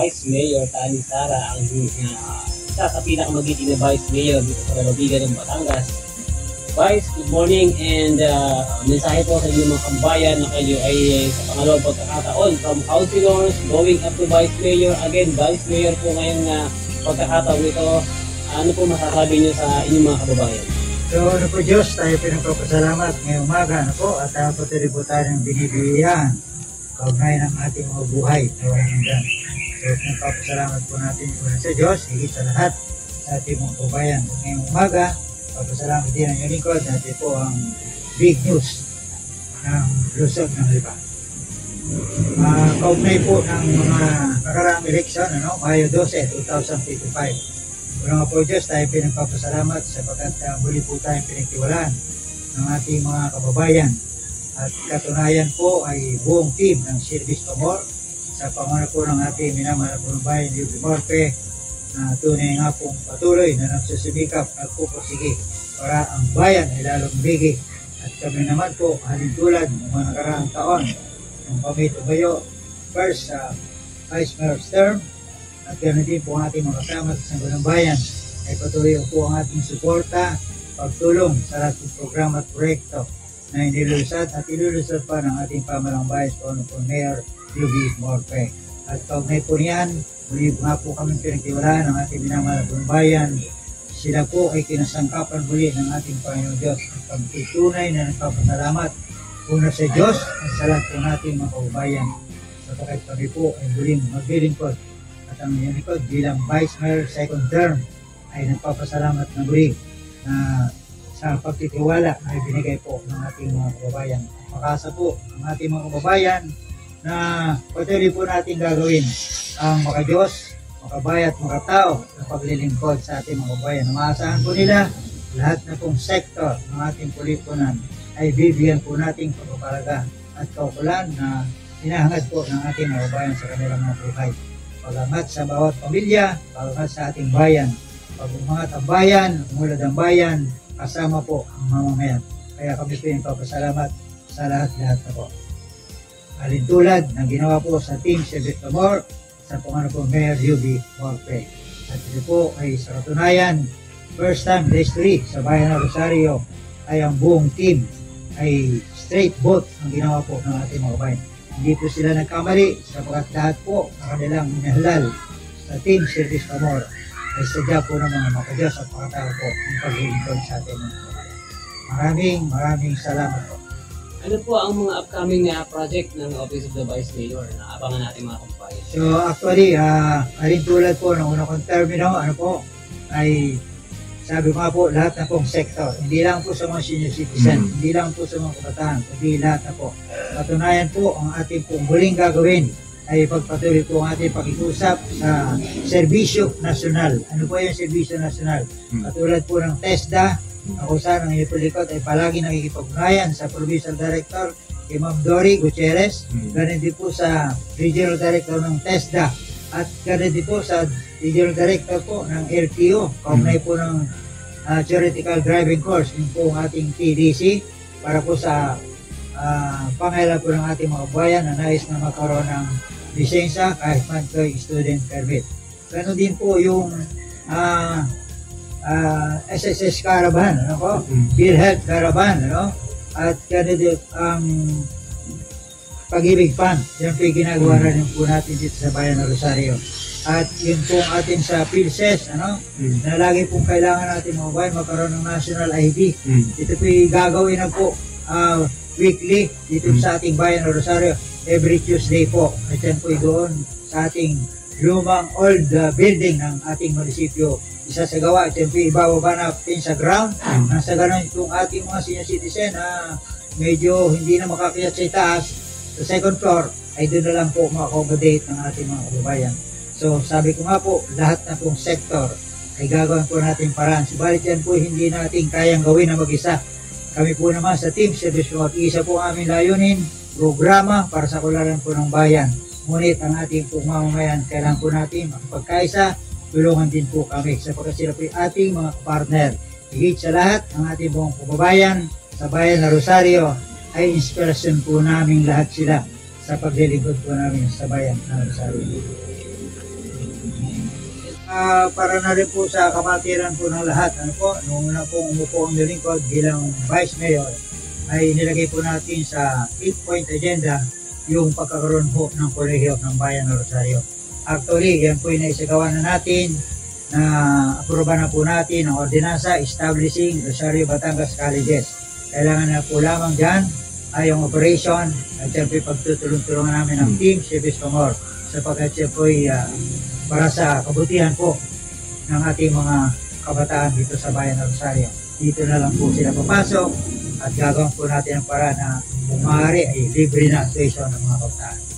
Vice Mayor Tani Sara, ang isa sa pinakamagiting na Vice Mayor dito sa lalawigan ng Batangas. Vice, good morning, and mensahe po sa inyong mga kabayan na kayo ay sa pangalawang pagkakataon from councilors going up to Vice Mayor. Again, Vice Mayor po ngayon na pagkakataon ito. Ano po masasabi niyo sa inyong mga kababayan? So ano po Diyos, tayo pinagpapasalamat ngayong umaga po at patuloy po tayo ng binibigyan kaugnay ng ating mga buhay. So pinagpapasalamat po natin sa Diyos, higit sa lahat sa ating mga kababayan. Ngayong umaga, papasalamat din ang lingkod natin po ang big news ng lusog ng Lipa. Kaugnay po ng mga nakaraang eleksyon, Mayo 12, 2025. Mga po Diyos, tayo pinagpapasalamat sapagkat muli po tayong pinagtiwalaan ng ating mga kababayan. At katunayan po ay buong team ng Service Pamor sa panguna po ng ating minamahal na bayan, Yubi Morpe, na tunay nga pong patuloy na nagsusumikap at pupursige para ang bayan ay lalong bigi. At kami naman po, halintulad ng mga nakaraang taon, ng pamitubayo, first Vice Mayor's term, at ganoon din po ang ating mga kasama sa Sangguniang Bayan ay patuloy po ang ating suporta, pagtulong sa lahat ng programa at proyekto na inilulusad at ilulusad pa ng ating pamalang bayan po Mayor Yubi Morpe. At kaugnay po niyan, muli nga po kami pinagtiwalaan ng ating minamahal na bayan. Sila po ay kinasangkapan muli ng ating Panginoon Diyos at pagtutunay na nagpapasalamat una sa Diyos at sa lahat po nating mga kababayan. Sapagkat kami po ay muling maglilingkod at ang lingkod bilang Vice Mayor second term ay nagpapasalamat na muli na sa pagtitiwala ay binigay po ng ating mga kababayan. Makasa po ang ating mga kababayan na patuloy po natin gagawin ang makadiyos, makabaya at makatao na paglilingkod sa ating mga kababayan. Maasahan po nila lahat na pong sektor ng ating pulipunan ay bibigyan po nating pagpapalaga at kaukulan na hinahangad po ng ating mga kababayan sa kanilang mga buhay. Pag-angat sa bawat pamilya, pag-angat sa ating bayan. Pag-umangat ang bayan, umulad ang bayan, kasama po ang mamamayan. Kaya kami po yung papasalamat sa lahat-lahat na po. Alintulad ng ginawa po sa Team Service Pamor sa pangano po Mayor Yubi Morpe. At ito po ay sa katunayan, first time in history sa bayan ng Rosario ay ang buong team ay straight vote ang ginawa po ng ating mga bayan. Hindi po sila nagkamali sapagkat lahat po ang kanilang minahalal sa Team Service Pamor ay sadya po ng mga makadiyos at makatao po ang paglilingkod sa ating mga kababayan. Maraming salamat po. Ano po ang mga upcoming project ng Office of the Vice Mayor na abangan natin mga kababayan? So actually, tulad po ng unang termino, ay sabi ko nga po, lahat na pong sektor, hindi lang po sa mga senior citizen, hindi lang po sa mga kabataan, kundi lahat na po. Patunayan po, ang ating pong huling gagawin ay pagpatuloy po ang ating pakikusap sa serbisyo nasyonal. Ano po yung serbisyo nasyonal? Katulad po ng TESDA, kung saan ang ipulikot ay palagi nakikipag-unayan sa Provincial Director, kay Ma'am Dory Gutierrez, ganun din po sa Regional Director ng TESDA, at ganun din po sa Regional Director po ng LTO, kaugnay po ng theoretical driving course, yun po ang ating TDC, para po sa pangailan po ng ating mga bayan na nais na magkaroon ng lisensya kahit man kay student permit. Ganun din po yung SSS Caravan, PhilHealth Caravan, at ganun din ang Pag-ibig Fund. Yan po yung ginagawa rin po natin dito sa bayan ng Rosario. At yun po atin sa PhilSes, na lagi pong kailangan natin mga bayan magkaroon ng national ID. Ito po yung gagawin na po weekly dito sa ating bayan ng Rosario, every Tuesday po. At yan po doon sa ating lumang old building ng ating munisipyo. Isa sa gawa, at yan po ibababa natin sa ground. Nasa ganun itong ating mga senior citizen na medyo hindi na makakiyat sa itaas, sa second floor, ay doon na lang po ma-accommodate ng ating mga kababayan. So sabi ko nga po, lahat na pong sektor ay gagawin po natin paraan. Subalit yan po hindi natin kayang gawin na mag-isa. Kami po naman sa Team Service Pamor, isa po aming layunin, programa para sa kularan po ng bayan. Ngunit ang ating po mamamayan, kailangan po natin makapagkaisa, tulungan din po kami sapagkat sila po yung ating mga partner. Higit sa lahat, ang ating buong kababayan sa bayan ng Rosario ay inspirasyon po namin lahat sila sa paglilingkod po namin sa bayan ng Rosario. para na rin po sa kamatiran po ng lahat, ano po, nung una pong umupo ang lingkod bilang Vice Mayor, ay nilagay po natin sa 8-point agenda yung pagkakaroon po ng Kolehiyo ng Bayan ng Rosario. Actually, yan po yung naisagawa na natin, na aproba na po natin ang ordinansa establishing Rosario Batangas Colleges. Kailangan na po lamang dyan ay yung operation at siyempre pagtutulong-tulungan namin ng Team Civis Comor sapagkat siya po ay para sa kabutihan po ng ating mga kabataan dito sa Bayan ng Rosario. Dito na lang po sila papasok at gagawin po natin ang paraan na kung maaari ay libre na tuition ng mga kabataan.